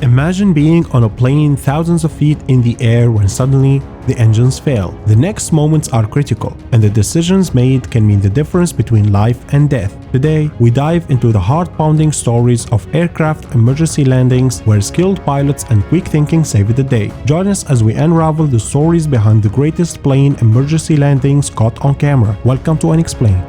Imagine being on a plane thousands of feet in the air when suddenly the engines fail. The next moments are critical, and the decisions made can mean the difference between life and death. Today, we dive into the heart-pounding stories of aircraft emergency landings where skilled pilots and quick thinking saved the day. Join us as we unravel the stories behind the greatest plane emergency landings caught on camera. Welcome to Unexplained.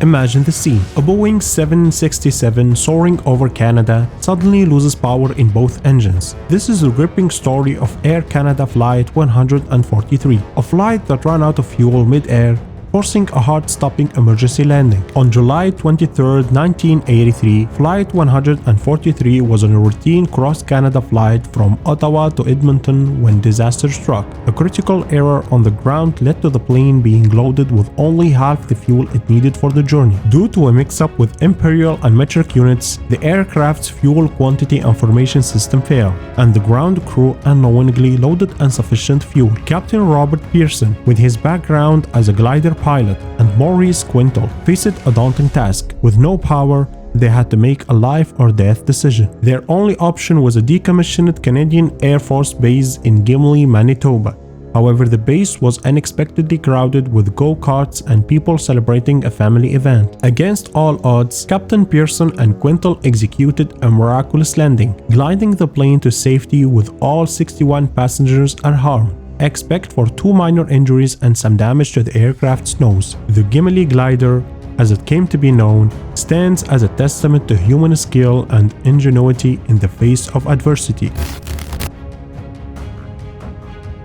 Imagine the scene. A Boeing 767 soaring over Canada suddenly loses power in both engines. This is the gripping story of Air Canada Flight 143, a flight that ran out of fuel mid-air, forcing a heart-stopping emergency landing. On July 23, 1983, Flight 143 was on a routine cross-Canada flight from Ottawa to Edmonton when disaster struck. A critical error on the ground led to the plane being loaded with only half the fuel it needed for the journey. Due to a mix-up with imperial and metric units, the aircraft's fuel quantity information system failed, and the ground crew unknowingly loaded insufficient fuel. Captain Robert Pearson, with his background as a glider pilot, and Maurice Quintal faced a daunting task. With no power, they had to make a life or death decision. Their only option was a decommissioned Canadian Air Force base in Gimli, Manitoba. However, the base was unexpectedly crowded with go-karts and people celebrating a family event. Against all odds, Captain Pearson and Quintal executed a miraculous landing, gliding the plane to safety with all 61 passengers unharmed, except for 2 minor injuries and some damage to the aircraft's nose. The Gimli glider, as it came to be known, stands as a testament to human skill and ingenuity in the face of adversity.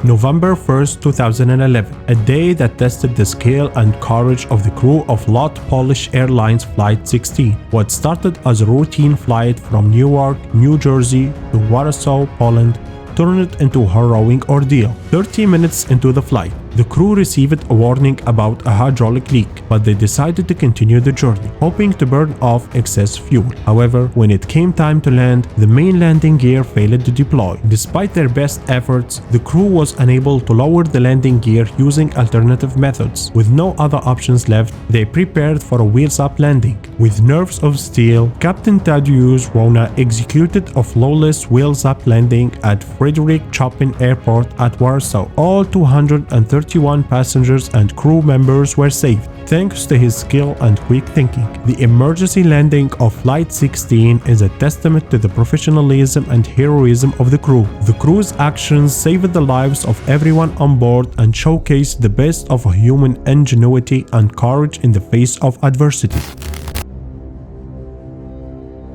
November 1st, 2011, a day that tested the skill and courage of the crew of Lot Polish Airlines Flight 16. What started as a routine flight from Newark, New Jersey to Warsaw, Poland, turned into a harrowing ordeal. 30 minutes into the flight, the crew received a warning about a hydraulic leak, but they decided to continue the journey, hoping to burn off excess fuel. However, when it came time to land, the main landing gear failed to deploy. Despite their best efforts, the crew was unable to lower the landing gear using alternative methods. With no other options left, they prepared for a wheels-up landing. With nerves of steel, Captain Tadeusz Rona executed a flawless wheels-up landing at Frederick Chopin Airport at Warsaw. All 231 passengers and crew members were saved, thanks to his skill and quick thinking. The emergency landing of Flight 16 is a testament to the professionalism and heroism of the crew. The crew's actions saved the lives of everyone on board and showcased the best of human ingenuity and courage in the face of adversity.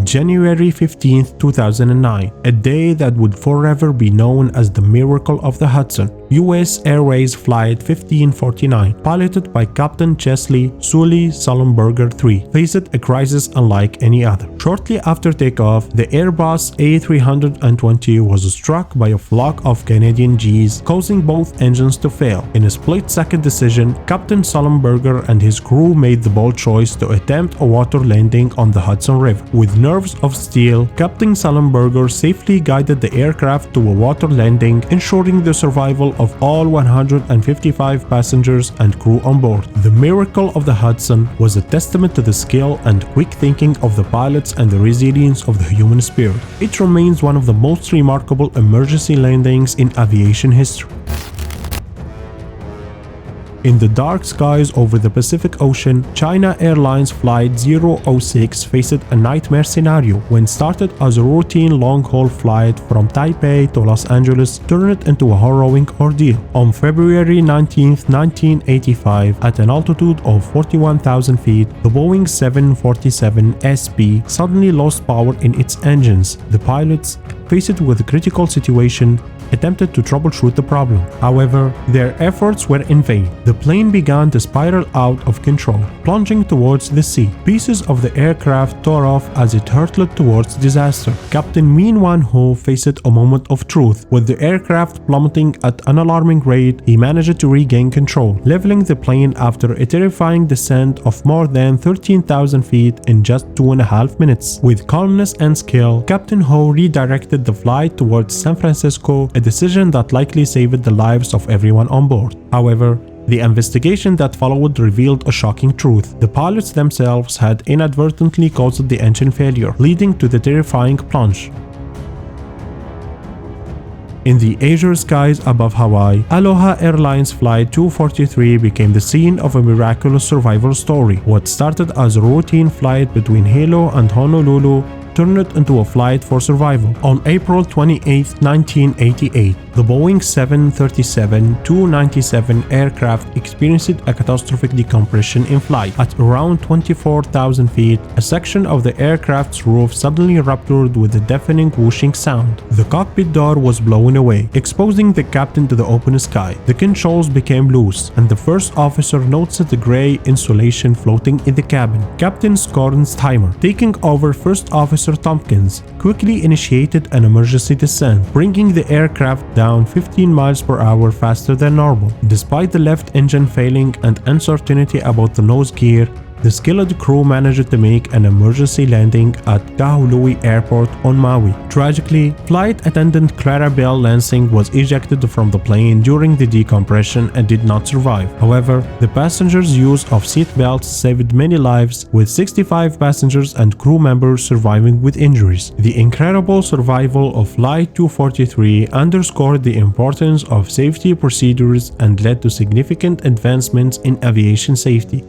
January 15, 2009, a day that would forever be known as the Miracle of the Hudson. U.S. Airways Flight 1549, piloted by Captain Chesley Sully Sullenberger III, faced a crisis unlike any other. Shortly after takeoff, the Airbus A320 was struck by a flock of Canadian Gs, causing both engines to fail. In a split-second decision, Captain Sullenberger and his crew made the bold choice to attempt a water landing on the Hudson River. With nerves of steel, Captain Sullenberger safely guided the aircraft to a water landing, ensuring the survival of all 155 passengers and crew on board. The Miracle of the Hudson was a testament to the skill and quick thinking of the pilots and the resilience of the human spirit. It remains one of the most remarkable emergency landings in aviation history. In the dark skies over the Pacific Ocean, China Airlines Flight 006 faced a nightmare scenario when started as a routine long-haul flight from Taipei to Los Angeles turned into a harrowing ordeal. On February 19, 1985, at an altitude of 41,000 feet, the Boeing 747 SP suddenly lost power in its engines. The pilots, faced with a critical situation, attempted to troubleshoot the problem. However, their efforts were in vain. The plane began to spiral out of control, plunging towards the sea. Pieces of the aircraft tore off as it hurtled towards disaster. Captain Min Wan-ho faced a moment of truth. With the aircraft plummeting at an alarming rate, he managed to regain control, leveling the plane after a terrifying descent of more than 13,000 feet in just 2.5 minutes. With calmness and skill, Captain Ho redirected the flight towards San Francisco, a decision that likely saved the lives of everyone on board. However, The investigation that followed revealed a shocking truth. The pilots themselves had inadvertently caused the engine failure, leading to the terrifying plunge. In the azure skies above Hawaii, Aloha Airlines Flight 243 became the scene of a miraculous survival story. What started as a routine flight between Hilo and Honolulu turned into a flight for survival. On April 28, 1988, the Boeing 737-297 aircraft experienced a catastrophic decompression in flight. At around 24,000 feet, a section of the aircraft's roof suddenly ruptured with a deafening whooshing sound. The cockpit door was blown away, exposing the captain to the open sky. The controls became loose, and the first officer noticed the gray insulation floating in the cabin. Captain Skornsheimer, taking over First Officer Tompkins, quickly initiated an emergency descent, bringing the aircraft down 15 miles per hour faster than normal. Despite the left engine failing and uncertainty about the nose gear, the skilled crew managed to make an emergency landing at Kahului Airport on Maui. Tragically, flight attendant Clara Bell Lansing was ejected from the plane during the decompression and did not survive. However, the passengers' use of seat belts saved many lives, with 65 passengers and crew members surviving with injuries. The incredible survival of Flight 243 underscored the importance of safety procedures and led to significant advancements in aviation safety.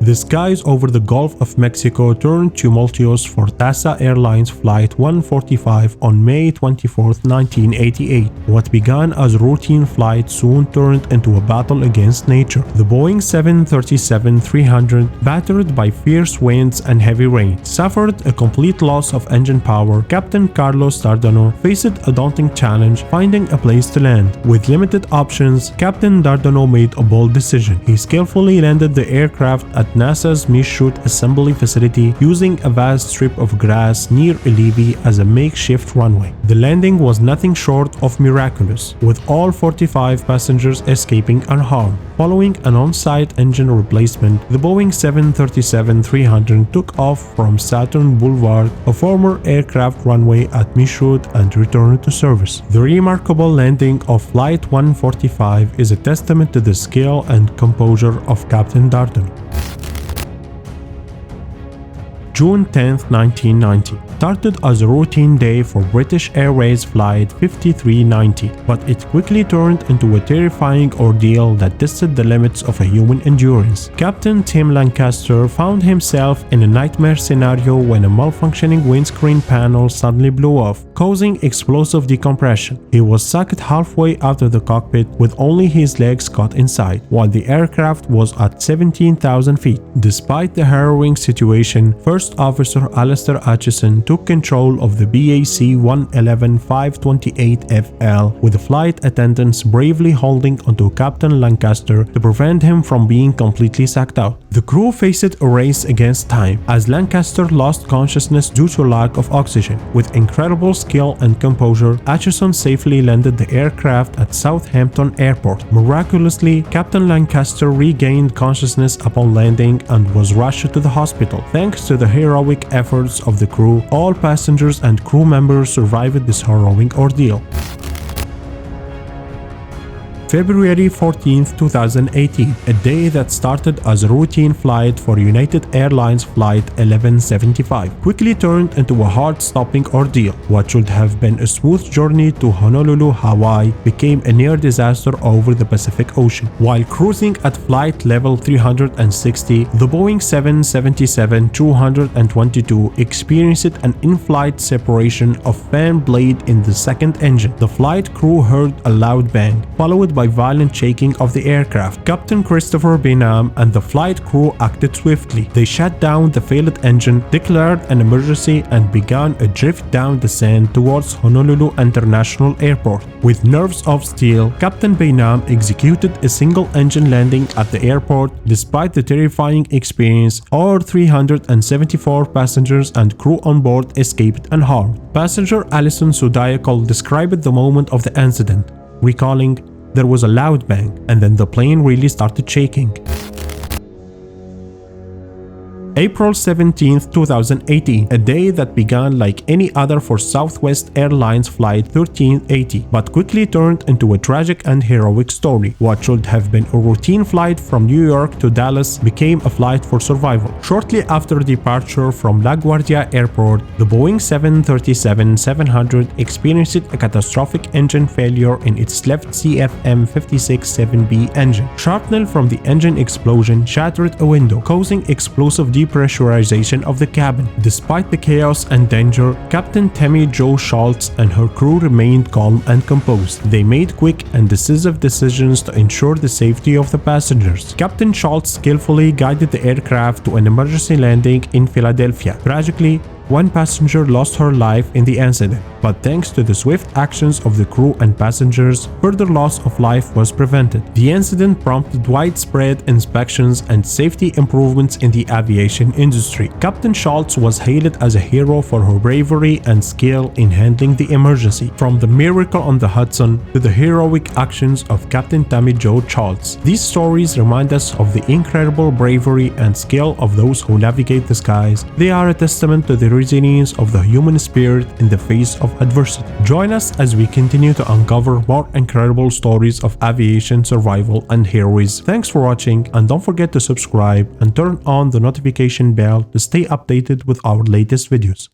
The skies over the Gulf of Mexico turned tumultuous for TACA Airlines Flight 145 on May 24, 1988. What began as a routine flight soon turned into a battle against nature. The Boeing 737-300, battered by fierce winds and heavy rain, suffered a complete loss of engine power. Captain Carlos Dardano faced a daunting challenge, finding a place to land. With limited options, Captain Dardano made a bold decision. He skillfully landed the aircraft at NASA's Michoud assembly facility, using a vast strip of grass near a levee as a makeshift runway. The landing was nothing short of miraculous, with all 45 passengers escaping unharmed. Following an on-site engine replacement, the Boeing 737-300 took off from Saturn Boulevard, a former aircraft runway at Michoud, and returned to service. The remarkable landing of Flight 145 is a testament to the skill and composure of Captain Dardano. June 10, 1990, started as a routine day for British Airways Flight 5390, but it quickly turned into a terrifying ordeal that tested the limits of a human endurance. Captain Tim Lancaster found himself in a nightmare scenario when a malfunctioning windscreen panel suddenly blew off, causing explosive decompression. He was sucked halfway out of the cockpit with only his legs caught inside, while the aircraft was at 17,000 feet. Despite the harrowing situation, First Officer Alistair Atchison took control of the BAC 111-528FL, with the flight attendants bravely holding onto Captain Lancaster to prevent him from being completely sucked out. The crew faced a race against time, as Lancaster lost consciousness due to lack of oxygen. With incredible skill and composure, Atchison safely landed the aircraft at Southampton Airport. Miraculously, Captain Lancaster regained consciousness upon landing and was rushed to the hospital. Thanks to the heroic efforts of the crew, all passengers and crew members survived this harrowing ordeal. February 14, 2018, a day that started as a routine flight for United Airlines Flight 1175, quickly turned into a heart-stopping ordeal. What should have been a smooth journey to Honolulu, Hawaii, became a near disaster over the Pacific Ocean. While cruising at flight level 360, the Boeing 777-222 experienced an in-flight separation of fan blade in the second engine. The flight crew heard a loud bang, followed by violent shaking of the aircraft. Captain Christopher Bainam and the flight crew acted swiftly. They shut down the failed engine, declared an emergency, and began a drift-down descent towards Honolulu International Airport. With nerves of steel, Captain Bainam executed a single-engine landing at the airport. Despite the terrifying experience, all 374 passengers and crew on board escaped unharmed. Passenger Alison Sudayakal described the moment of the incident, recalling, "There was a loud bang, and then the plane really started shaking." April 17, 2018, a day that began like any other for Southwest Airlines Flight 1380, but quickly turned into a tragic and heroic story. What should have been a routine flight from New York to Dallas became a flight for survival. Shortly after departure from LaGuardia Airport, the Boeing 737-700 experienced a catastrophic engine failure in its left CFM56-7B engine. Shrapnel from the engine explosion shattered a window, causing explosive depressurization of the cabin. Despite the chaos and danger, Captain Tammy Jo Schultz and her crew remained calm and composed. They made quick and decisive decisions to ensure the safety of the passengers. Captain Schultz skillfully guided the aircraft to an emergency landing in Philadelphia. Tragically, one passenger lost her life in the incident, but thanks to the swift actions of the crew and passengers, further loss of life was prevented. The incident prompted widespread inspections and safety improvements in the aviation industry. Captain Schultz was hailed as a hero for her bravery and skill in handling the emergency. From the miracle on the Hudson to the heroic actions of Captain Tammy Jo Schultz, these stories remind us of the incredible bravery and skill of those who navigate the skies. They are a testament to the resilience of the human spirit in the face of adversity. Join us as we continue to uncover more incredible stories of aviation survival and heroism. Thanks for watching, and don't forget to subscribe and turn on the notification bell to stay updated with our latest videos.